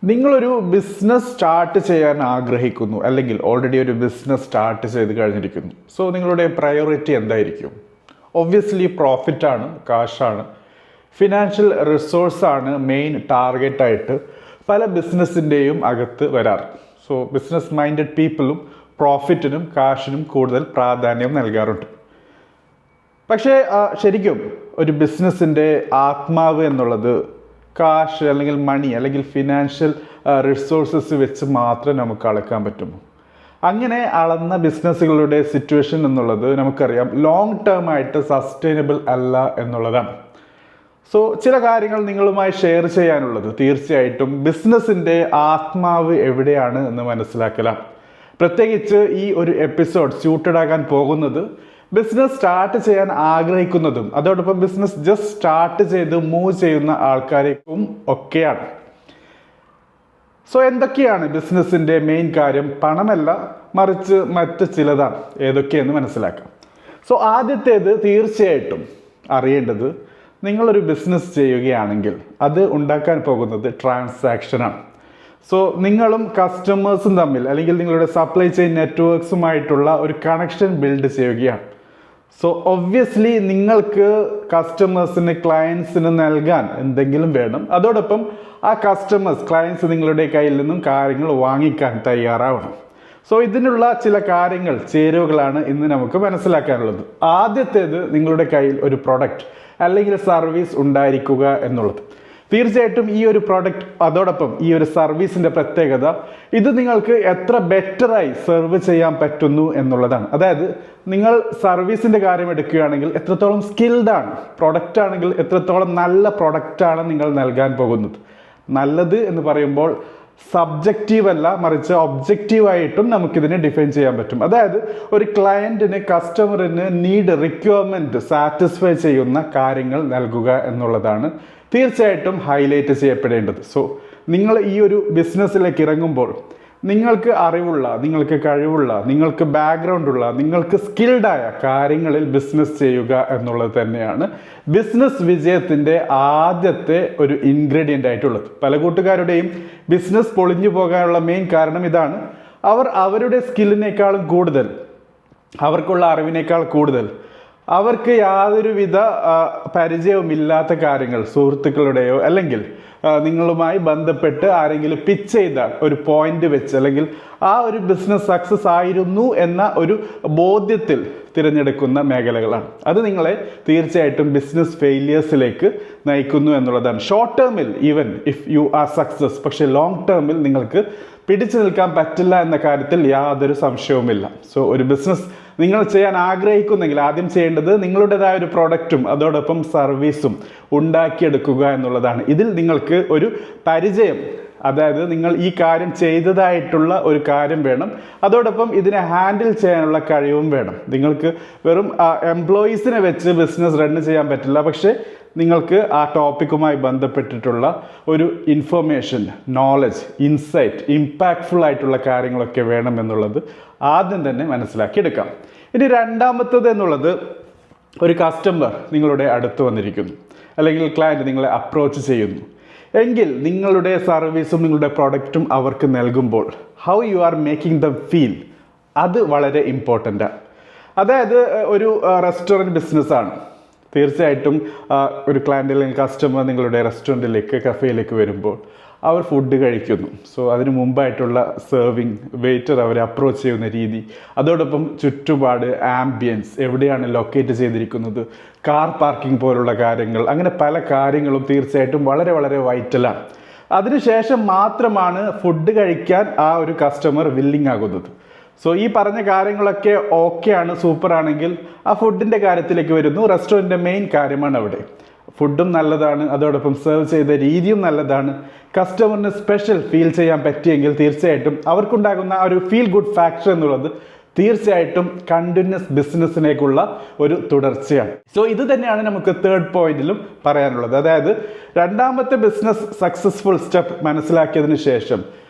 നിങ്ങളൊരു business start ചെയ്യാൻ ആഗ്രഹിക്കുന്നു, അല്ലെങ്കിൽ ഓൾറെഡി ഒരു ബിസിനസ് സ്റ്റാർട്ട് ചെയ്ത് കഴിഞ്ഞിരിക്കുന്നു. സോ നിങ്ങളുടെ പ്രയോറിറ്റി എന്തായിരിക്കും? ഒബ്വിയസ്ലി പ്രോഫിറ്റാണ്, കാശാണ്, ഫിനാൻഷ്യൽ റിസോഴ്സാണ് മെയിൻ ടാർഗറ്റായിട്ട് പല ബിസിനസ്സിൻ്റെയും അകത്ത് വരാറ്. സോ ബിസിനസ് മൈൻഡഡ് പീപ്പിളും പ്രോഫിറ്റിനും കാശിനും കൂടുതൽ പ്രാധാന്യം നൽകാറുണ്ട്. പക്ഷേ ശരിക്കും ഒരു ബിസിനസ്സിൻ്റെ ആത്മാവ് എന്നുള്ളത് കാശ് അല്ലെങ്കിൽ മണി അല്ലെങ്കിൽ ഫിനാൻഷ്യൽ റിസോഴ്സസ് വെച്ച് മാത്രം നമുക്ക് അളക്കാൻ പറ്റുമോ? അങ്ങനെ അളന്ന ബിസിനസ്സുകളുടെ സിറ്റുവേഷൻ എന്നുള്ളത് നമുക്കറിയാം ലോങ് ടേം ആയിട്ട് സസ്റ്റൈനബിൾ അല്ല എന്നുള്ളതാണ്. സോ ചില കാര്യങ്ങൾ നിങ്ങളുമായി ഷെയർ ചെയ്യാനുള്ളത് തീർച്ചയായിട്ടും ബിസിനസ്സിൻ്റെ ആത്മാവ് എവിടെയാണ് എന്ന് മനസ്സിലാക്കലാണ്. പ്രത്യേകിച്ച് ഈ ഒരു എപ്പിസോഡ് സ്യൂട്ടഡ് ആകാൻ പോകുന്നത് ബിസിനസ് സ്റ്റാർട്ട് ചെയ്യാൻ ആഗ്രഹിക്കുന്നതും അതോടൊപ്പം ബിസിനസ് ജസ്റ്റ് സ്റ്റാർട്ട് ചെയ്ത് മൂവ് ചെയ്യുന്ന ആൾക്കാർക്കും ഒക്കെയാണ്. സോ എന്തൊക്കെയാണ് ബിസിനസ്സിൻ്റെ മെയിൻ കാര്യം? പണമല്ല, മറിച്ച് മറ്റ് ചിലതാണ്. ഏതൊക്കെയെന്ന് മനസ്സിലാക്കാം. സോ ആദ്യത്തേത് തീർച്ചയായിട്ടും അറിയേണ്ടത്, നിങ്ങളൊരു ബിസിനസ് ചെയ്യുകയാണെങ്കിൽ അത് ഉണ്ടാക്കാൻ പോകുന്നത് ട്രാൻസാക്ഷനാണ്. സോ നിങ്ങളും കസ്റ്റമേഴ്സും തമ്മിൽ അല്ലെങ്കിൽ നിങ്ങളുടെ സപ്ലൈ ചെയിൻ നെറ്റ്വർക്ക്സുമായിട്ടുള്ള ഒരു കണക്ഷൻ ബിൽഡ് ചെയ്യുകയാണ്. സോ ഒബ്വിയസ്ലി നിങ്ങൾക്ക് കസ്റ്റമേഴ്സിന് ക്ലയൻസിന് നൽകാൻ എന്തെങ്കിലും വേണം. അതോടൊപ്പം ആ ക്ലയൻസ് നിങ്ങളുടെ കയ്യിൽ നിന്നും കാര്യങ്ങൾ വാങ്ങിക്കാൻ തയ്യാറാവണം. സോ ഇതിനുള്ള ചില കാര്യങ്ങൾ, ചേരുവകളാണ് ഇന്ന് നമുക്ക് മനസ്സിലാക്കാനുള്ളത്. ആദ്യത്തേത്, നിങ്ങളുടെ കയ്യിൽ ഒരു പ്രൊഡക്റ്റ് അല്ലെങ്കിൽ സർവീസ് ഉണ്ടായിരിക്കുക എന്നുള്ളത്. തീർച്ചയായിട്ടും ഈ ഒരു പ്രോഡക്റ്റ് അതോടൊപ്പം ഈ ഒരു സർവീസിൻ്റെ പ്രത്യേകത ഇത് നിങ്ങൾക്ക് എത്ര ബെറ്ററായി സെർവ് ചെയ്യാൻ പറ്റുന്നു എന്നുള്ളതാണ്. അതായത് നിങ്ങൾ സർവീസിൻ്റെ കാര്യം എടുക്കുകയാണെങ്കിൽ എത്രത്തോളം സ്കിൽഡാണ്, പ്രൊഡക്റ്റ് ആണെങ്കിൽ എത്രത്തോളം നല്ല പ്രൊഡക്റ്റാണ് നിങ്ങൾ നൽകാൻ പോകുന്നത്. നല്ലത് എന്ന് പറയുമ്പോൾ സബ്ജക്റ്റീവ് അല്ല, മറിച്ച് ഒബ്ജക്റ്റീവായിട്ടും നമുക്കിതിനെ ഡിഫൈൻ ചെയ്യാൻ പറ്റും. അതായത് ഒരു ക്ലയൻറ്റിന്, കസ്റ്റമറിന് റിക്വയർമെൻറ്റ് സാറ്റിസ്ഫൈ ചെയ്യുന്ന കാര്യങ്ങൾ നൽകുക എന്നുള്ളതാണ് തീർച്ചയായിട്ടും ഹൈലൈറ്റ് ചെയ്യപ്പെടേണ്ടത്. സോ നിങ്ങൾ ഈ ഒരു ബിസിനസ്സിലേക്ക് ഇറങ്ങുമ്പോൾ നിങ്ങൾക്ക് അറിവുള്ള, നിങ്ങൾക്ക് കഴിവുള്ള, നിങ്ങൾക്ക് ബാക്ക്ഗ്രൗണ്ടുള്ള, നിങ്ങൾക്ക് സ്കിൽഡായ കാര്യങ്ങളിൽ ബിസിനസ് ചെയ്യുക എന്നുള്ളത് തന്നെയാണ് ബിസിനസ് വിജയത്തിൻ്റെ ആദ്യത്തെ ഒരു ഇൻഗ്രീഡിയൻ്റ് ആയിട്ടുള്ളത്. പല കൂട്ടുകാരുടെയും ബിസിനസ് പൊളിഞ്ഞു പോകാനുള്ള മെയിൻ കാരണം ഇതാണ്. അവർ അവരുടെ സ്കില്ലിനേക്കാളും കൂടുതൽ, അവർക്കുള്ള അറിവിനേക്കാൾ കൂടുതൽ, അവർക്ക് യാതൊരുവിധ പരിചയവുമില്ലാത്ത കാര്യങ്ങൾ സുഹൃത്തുക്കളുടെയോ അല്ലെങ്കിൽ നിങ്ങളുമായി ബന്ധപ്പെട്ട് ആരെങ്കിലും പിച്ച് ചെയ്ത ഒരു പോയിന്റ് വെച്ച് അല്ലെങ്കിൽ ആ ഒരു ബിസിനസ് സക്സസ് ആയിരുന്നു എന്ന ഒരു ബോധ്യത്തിൽ തിരഞ്ഞെടുക്കുന്ന മേഖലകളാണ്. അത് നിങ്ങളെ തീർച്ചയായിട്ടും ബിസിനസ് ഫെയിലിയേഴ്സിലേക്ക് നയിക്കുന്നു എന്നുള്ളതാണ്. ഷോർട്ട് ടേമിൽ even if you are success, പക്ഷേ ലോങ് ടേമിൽ നിങ്ങൾക്ക് പിടിച്ചു നിൽക്കാൻ പറ്റില്ല എന്ന കാര്യത്തിൽ യാതൊരു സംശയവുമില്ല. സോ ഒരു ബിസിനസ് നിങ്ങൾ ചെയ്യാൻ ആഗ്രഹിക്കുന്നെങ്കിൽ ആദ്യം ചെയ്യേണ്ടത് നിങ്ങളുടേതായ ഒരു പ്രോഡക്റ്റും അതോടൊപ്പം സർവീസും ഉണ്ടാക്കിയെടുക്കുക എന്നുള്ളതാണ്. ഇതിൽ നിങ്ങൾക്ക് ഒരു പരിചയം, അതായത് നിങ്ങൾ ഈ കാര്യം ചെയ്തതായിട്ടുള്ള ഒരു കാര്യം വേണം. അതോടൊപ്പം ഇതിനെ ഹാൻഡിൽ ചെയ്യാനുള്ള കഴിവും വേണം. നിങ്ങൾക്ക് വെറും എംപ്ലോയീസിനെ വെച്ച് ബിസിനസ് റൺ ചെയ്യാൻ പറ്റില്ല, പക്ഷേ നിങ്ങൾക്ക് ആ ടോപ്പിക്കുമായി ബന്ധപ്പെട്ടിട്ടുള്ള ഒരു ഇൻഫർമേഷൻ, നോളജ്, ഇൻസൈറ്റ്, ഇമ്പാക്റ്റ്ഫുൾ ആയിട്ടുള്ള കാര്യങ്ങളൊക്കെ വേണം എന്നുള്ളത് ആദ്യം തന്നെ മനസ്സിലാക്കിയെടുക്കാം. ഇനി രണ്ടാമത്തത് എന്നുള്ളത്, ഒരു കസ്റ്റമർ നിങ്ങളുടെ അടുത്ത് വന്നിരിക്കുന്നു അല്ലെങ്കിൽ ക്ലയൻറ്റ് നിങ്ങളെ അപ്രോച്ച് ചെയ്യുന്നു എങ്കിൽ നിങ്ങളുടെ സർവീസും നിങ്ങളുടെ പ്രൊഡക്റ്റും അവർക്ക് നൽകുമ്പോൾ how you are making them feel, അത് വളരെ ഇമ്പോർട്ടൻ്റാണ്. അതായത് ഒരു റെസ്റ്റോറൻറ്റ് ബിസിനസ്സാണ്. തീർച്ചയായിട്ടും ഒരു ക്ലയൻറ്റ് അല്ലെങ്കിൽ കസ്റ്റമർ നിങ്ങളുടെ റെസ്റ്റോറൻറ്റിലേക്ക്, കഫേയിലേക്ക് വരുമ്പോൾ അവർ ഫുഡ് കഴിക്കുന്നു. സോ അതിന് മുമ്പായിട്ടുള്ള സെർവിങ്, വെയിറ്റർ അവരെ അപ്രോച്ച് ചെയ്യുന്ന രീതി, അതോടൊപ്പം ചുറ്റുപാട്, ആംബിയൻസ്, എവിടെയാണ് ലൊക്കേറ്റ് ചെയ്തിരിക്കുന്നത്, കാർ പാർക്കിംഗ് പോലുള്ള കാര്യങ്ങൾ, അങ്ങനെ പല കാര്യങ്ങളും തീർച്ചയായിട്ടും വളരെ വളരെ വൈറ്റലാണ്. അതിനുശേഷം മാത്രമാണ് ഫുഡ് കഴിക്കാൻ ആ ഒരു കസ്റ്റമർ വില്ലിങ് ആകുന്നത്. സോ ഈ പറഞ്ഞ കാര്യങ്ങളൊക്കെ ഓക്കെയാണ്, സൂപ്പറാണെങ്കിൽ ആ ഫുഡിൻ്റെ കാര്യത്തിലേക്ക് വരുന്നു. റെസ്റ്റോറൻറ്റിൻ്റെ മെയിൻ കാര്യമാണ് അവിടെ. ഫുഡും നല്ലതാണ്, അതോടൊപ്പം സെർവ് ചെയ്ത രീതിയും നല്ലതാണ്. കസ്റ്റമറിന് സ്പെഷ്യൽ ഫീൽ ചെയ്യാൻ പറ്റിയെങ്കിൽ തീർച്ചയായിട്ടും അവർക്കുണ്ടാകുന്ന ആ ഒരു ഫീൽ ഗുഡ് ഫാക്ടർ എന്നുള്ളത് തീർച്ചയായിട്ടും കണ്ടിന്യൂസ് ബിസിനസ്സിലേക്കുള്ള ഒരു തുടർച്ചയാണ്. സോ ഇത് തന്നെയാണ് നമുക്ക് തേർഡ് പോയിന്റിലും പറയാനുള്ളത്. അതായത് രണ്ടാമത്തെ ബിസിനസ് സക്സസ്ഫുൾ സ്റ്റെപ്പ് മനസ്സിലാക്കിയതിന് ശേഷം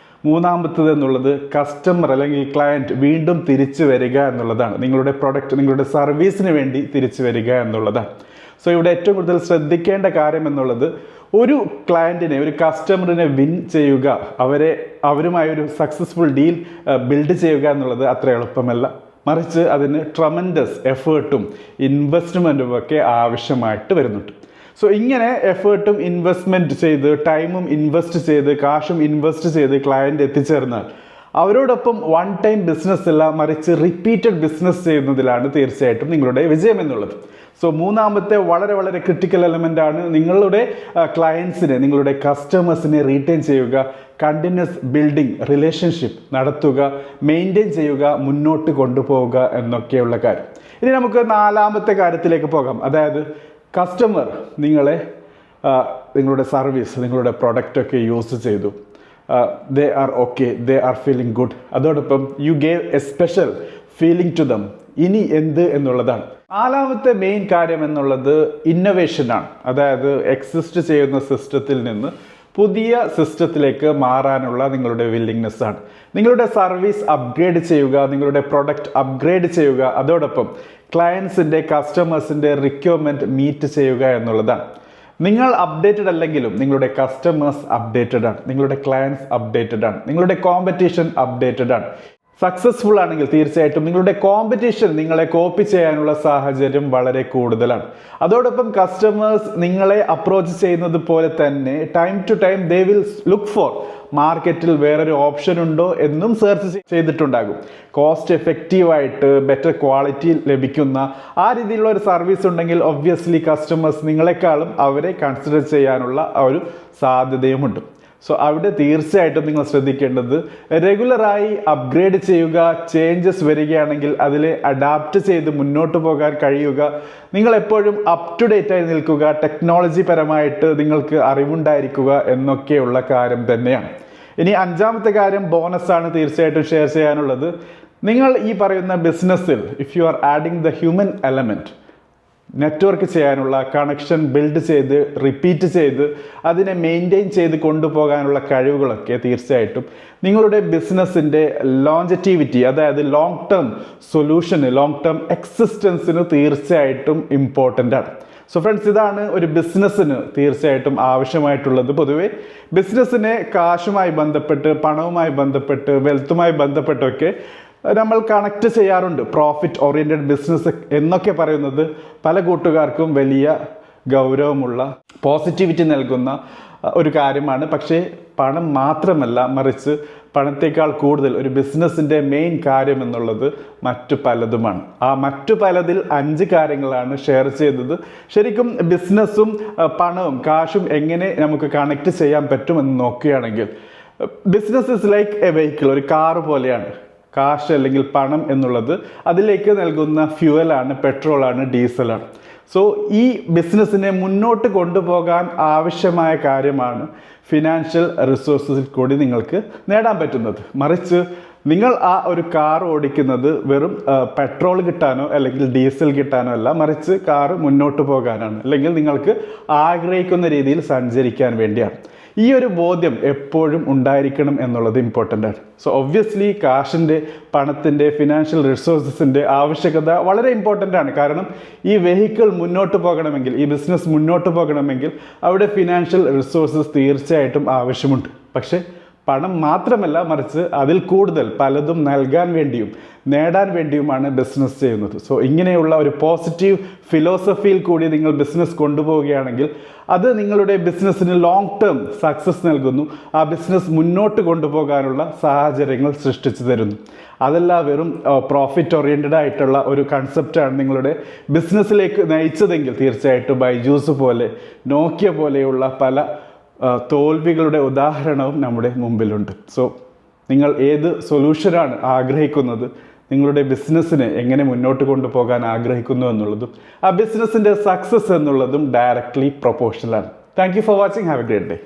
മൂന്നാമത്തത് എന്നുള്ളത് കസ്റ്റമർ അല്ലെങ്കിൽ ക്ലയൻറ്റ് വീണ്ടും തിരിച്ചു വരിക എന്നുള്ളതാണ്. നിങ്ങളുടെ പ്രൊഡക്റ്റ്, നിങ്ങളുടെ സർവീസിന് വേണ്ടി തിരിച്ചു വരിക എന്നുള്ളതാണ്. സോ ഇവിടെ ഏറ്റവും കൂടുതൽ ശ്രദ്ധിക്കേണ്ട കാര്യം എന്നുള്ളത് ഒരു ക്ലയൻറ്റിനെ, ഒരു കസ്റ്റമറിനെ വിൻ ചെയ്യുക, അവരുമായി ഒരു സക്സസ്ഫുൾ ഡീൽ ബിൽഡ് ചെയ്യുക എന്നുള്ളത് അത്ര എളുപ്പമല്ല. മറിച്ച് അതിന് ട്രമൻഡസ് എഫേർട്ടും ഇൻവെസ്റ്റ്മെൻറ്റും ഒക്കെ ആവശ്യമായിട്ട് വരുന്നുണ്ട്. സോ ഇങ്ങനെ എഫേർട്ടും ഇൻവെസ്റ്റ്മെൻറ്റ് ചെയ്ത്, ടൈമും ഇൻവെസ്റ്റ് ചെയ്ത്, കാശും ഇൻവെസ്റ്റ് ചെയ്ത് ക്ലയൻറ്റ് എത്തിച്ചേർന്നാൽ അവരോടൊപ്പം വൺ ടൈം ബിസിനസ് അല്ല, മറിച്ച് റിപ്പീറ്റഡ് ബിസിനസ് ചെയ്യുന്നതിലാണ് തീർച്ചയായിട്ടും നിങ്ങളുടെ വിജയം എന്നുള്ളത്. സോ മൂന്നാമത്തെ വളരെ വളരെ ക്രിട്ടിക്കൽ എലമെൻ്റ് ആണ് നിങ്ങളുടെ ക്ലയൻസിനെ, നിങ്ങളുടെ കസ്റ്റമേഴ്സിനെ റീറ്റെയിൻ ചെയ്യുക, കണ്ടിന്യൂസ് ബിൽഡിംഗ് റിലേഷൻഷിപ്പ് നടത്തുക, മെയിൻറ്റെയിൻ ചെയ്യുക, മുന്നോട്ട് കൊണ്ടുപോവുക എന്നൊക്കെയുള്ള കാര്യം. ഇനി നമുക്ക് നാലാമത്തെ കാര്യത്തിലേക്ക് പോകാം. അതായത് കസ്റ്റമർ നിങ്ങളുടെ സർവീസ്, നിങ്ങളുടെ പ്രൊഡക്റ്റൊക്കെ യൂസ് ചെയ്തു, they are okay, they are feeling good, അതോടൊപ്പം you gave a special feeling to them. ഇനി എന്ത് എന്നുള്ളതാണ്. നാലാമത്തെ മെയിൻ കാര്യം എന്നുള്ളത് ഇന്നൊവേഷനാണ്. അതായത് എക്സിസ്റ്റ് ചെയ്യുന്ന സിസ്റ്റത്തിൽ നിന്ന് പുതിയ സിസ്റ്റത്തിലേക്ക് മാറാനുള്ള നിങ്ങളുടെ വില്ലിങ്നെസ് ആണ്. നിങ്ങളുടെ സർവീസ് അപ്ഗ്രേഡ് ചെയ്യുക, നിങ്ങളുടെ പ്രൊഡക്റ്റ് അപ്ഗ്രേഡ് ചെയ്യുക, അതോടൊപ്പം ക്ലയൻസിൻ്റെ, കസ്റ്റമേഴ്സിൻ്റെ റിക്വയർമെൻറ്റ് മീറ്റ് ചെയ്യുക എന്നുള്ളതാണ്. നിങ്ങൾ അപ്ഡേറ്റഡ് അല്ലെങ്കിലും നിങ്ങളുടെ കസ്റ്റമേഴ്സ് അപ്ഡേറ്റഡ് ആണ്, നിങ്ങളുടെ ക്ലയൻസ് അപ്ഡേറ്റഡ് ആണ്, നിങ്ങളുടെ കോമ്പറ്റീഷൻ അപ്ഡേറ്റഡ് ആണ്. സക്സസ്ഫുൾ ആണെങ്കിൽ തീർച്ചയായിട്ടും നിങ്ങളുടെ കോമ്പറ്റീഷൻ നിങ്ങളെ കോപ്പി ചെയ്യാനുള്ള സാഹചര്യം വളരെ കൂടുതലാണ്. അതോടൊപ്പം കസ്റ്റമേഴ്സ് നിങ്ങളെ അപ്രോച്ച് ചെയ്യുന്നത് പോലെ തന്നെ time to time they will look for മാർക്കറ്റിൽ വേറൊരു ഓപ്ഷൻ ഉണ്ടോ എന്നും സെർച്ച് ചെയ്തിട്ടുണ്ടാകും. കോസ്റ്റ് എഫക്റ്റീവായിട്ട് ബെറ്റർ ക്വാളിറ്റി ലഭിക്കുന്ന ആ രീതിയിലുള്ള ഒരു സർവീസ് ഉണ്ടെങ്കിൽ ഒബ്വിയസ്ലി കസ്റ്റമേഴ്സ് നിങ്ങളെക്കാളും അവരെ കൺസിഡർ ചെയ്യാനുള്ള ആ ഒരു സാധ്യതയുമുണ്ട്. സോ അവിടെ തീർച്ചയായിട്ടും നിങ്ങൾ ശ്രദ്ധിക്കേണ്ടത് റെഗുലറായി അപ്ഗ്രേഡ് ചെയ്യുക, ചേഞ്ചസ് വരികയാണെങ്കിൽ അതിൽ അഡാപ്റ്റ് ചെയ്ത് മുന്നോട്ട് പോകാൻ കഴിയുക, നിങ്ങൾ എപ്പോഴും അപ് ടു ഡേറ്റ് ആയി നിൽക്കുക, ടെക്നോളജി പരമായിട്ട് നിങ്ങൾക്ക് അറിവുണ്ടായിരിക്കുക എന്നൊക്കെയുള്ള കാര്യം തന്നെയാണ്. ഇനി അഞ്ചാമത്തെ കാര്യം ബോണസാണ് തീർച്ചയായിട്ടും ഷെയർ ചെയ്യാനുള്ളത്. നിങ്ങൾ ഈ പറയുന്ന ബിസിനസ്സിൽ if you are adding the human element, network ചെയ്യാനുള്ള, കണക്ഷൻ ബിൽഡ് ചെയ്ത് റിപ്പീറ്റ് ചെയ്ത് അതിനെ മെയിൻറ്റെയിൻ ചെയ്ത് കൊണ്ടുപോകാനുള്ള കഴിവുകളൊക്കെ തീർച്ചയായിട്ടും നിങ്ങളുടെ ബിസിനസ്സിൻ്റെ ലോഞ്ചറ്റിവിറ്റി, അതായത് ലോങ് ടേം സൊല്യൂഷന്, ലോങ് ടേം എക്സിസ്റ്റൻസിന് തീർച്ചയായിട്ടും ഇമ്പോർട്ടൻ്റ് ആണ്. സോ ഫ്രണ്ട്സ്, ഇതാണ് ഒരു ബിസിനസ്സിന് തീർച്ചയായിട്ടും ആവശ്യമായിട്ടുള്ളത്. പൊതുവെ ബിസിനസ്സിനെ കാശുമായി ബന്ധപ്പെട്ട്, പണവുമായി ബന്ധപ്പെട്ട്, വെൽത്തുമായി ബന്ധപ്പെട്ടൊക്കെ നമ്മൾ കണക്ട് ചെയ്യാറുണ്ട്. പ്രോഫിറ്റ് ഓറിയൻറ്റഡ് ബിസിനസ് എന്നൊക്കെ പറയുന്നത് പല കൂട്ടുകാർക്കും വലിയ ഗൗരവമുള്ള, പോസിറ്റിവിറ്റി നൽകുന്ന ഒരു കാര്യമാണ്. പക്ഷേ പണം മാത്രമല്ല, മറിച്ച് പണത്തേക്കാൾ കൂടുതൽ ഒരു ബിസിനസ്സിൻ്റെ മെയിൻ കാര്യം എന്നുള്ളത് മറ്റു പലതുമാണ്. ആ മറ്റു പലതിൽ 5 കാര്യങ്ങളാണ് ഷെയർ ചെയ്തത്. ശരിക്കും ബിസിനസ്സും പണവും കാശും എങ്ങനെ നമുക്ക് കണക്ട് ചെയ്യാൻ പറ്റുമെന്ന് നോക്കുകയാണെങ്കിൽ business is like A vehicle, ഒരു കാറ് പോലെയാണ്. കാശ് അല്ലെങ്കിൽ പണം എന്നുള്ളത് അതിലേക്ക് നൽകുന്ന ഫ്യൂവലാണ്, പെട്രോളാണ്, ഡീസലാണ്. സോ ഈ ബിസിനസ്സിനെ മുന്നോട്ട് കൊണ്ടുപോകാൻ ആവശ്യമായ കാര്യമാണ് ഫിനാൻഷ്യൽ റിസോഴ്സസിൽ കൂടി നിങ്ങൾക്ക് നേടാൻ പറ്റുന്നത്. മറിച്ച് നിങ്ങൾ ആ ഒരു കാർ ഓടിക്കുന്നത് വെറും പെട്രോൾ കിട്ടാനോ അല്ലെങ്കിൽ ഡീസൽ കിട്ടാനോ അല്ല, മറിച്ച് കാറ് മുന്നോട്ട് പോകാനാണ്, അല്ലെങ്കിൽ നിങ്ങൾക്ക് ആഗ്രഹിക്കുന്ന രീതിയിൽ സഞ്ചരിക്കാൻ വേണ്ടിയാണ്. ഈ ഒരു ബോധ്യം എപ്പോഴും ഉണ്ടായിരിക്കണം എന്നുള്ളത് ഇമ്പോർട്ടൻ്റ് ആണ്. സോ ഒബ്വിയസ്ലി കാശിൻ്റെ, പണത്തിൻ്റെ, ഫിനാൻഷ്യൽ റിസോഴ്സസിൻ്റെ ആവശ്യകത വളരെ ഇമ്പോർട്ടൻ്റ് ആണ്. കാരണം ഈ വെഹിക്കിൾ മുന്നോട്ട് പോകണമെങ്കിൽ, ഈ ബിസിനസ് മുന്നോട്ട് പോകണമെങ്കിൽ അവിടെ ഫിനാൻഷ്യൽ റിസോഴ്സസ് തീർച്ചയായിട്ടും ആവശ്യമുണ്ട്. പക്ഷേ പണം മാത്രമല്ല, മറിച്ച് അതിൽ കൂടുതൽ പലതും നൽകാൻ വേണ്ടിയും നേടാൻ വേണ്ടിയുമാണ് ബിസിനസ് ചെയ്യുന്നത്. സോ ഇങ്ങനെയുള്ള ഒരു പോസിറ്റീവ് ഫിലോസഫിയിൽ കൂടി നിങ്ങൾ ബിസിനസ് കൊണ്ടുപോവുകയാണെങ്കിൽ അത് നിങ്ങളുടെ ബിസിനസ്സിന് ലോങ് ടേം സക്സസ് നൽകുന്നു. ആ ബിസിനസ് മുന്നോട്ട് കൊണ്ടുപോകാനുള്ള സാഹചര്യങ്ങൾ സൃഷ്ടിച്ചു തരുന്നു. അതല്ല വെറും പ്രോഫിറ്റ് ഓറിയൻറ്റഡ് ആയിട്ടുള്ള ഒരു കൺസെപ്റ്റാണ് നിങ്ങളുടെ ബിസിനസ്സിലേക്ക് നയിച്ചതെങ്കിൽ തീർച്ചയായിട്ടും ബൈജൂസ് പോലെ, നോക്കിയ പോലെയുള്ള പല തോൽവികളുടെ ഉദാഹരണവും നമ്മുടെ മുമ്പിലുണ്ട്. സോ നിങ്ങൾ ഏത് സൊല്യൂഷനാണ് ആഗ്രഹിക്കുന്നത്, നിങ്ങളുടെ ബിസിനസ്സിനെ എങ്ങനെ മുന്നോട്ട് കൊണ്ടുപോകാൻ ആഗ്രഹിക്കുന്നു എന്നുള്ളതും ആ ബിസിനസ്സിൻ്റെ സക്സസ് എന്നുള്ളതും ഡയറക്ട്ലി പ്രൊപ്പോർഷണലാണ്. Thank you for watching. Have a great day.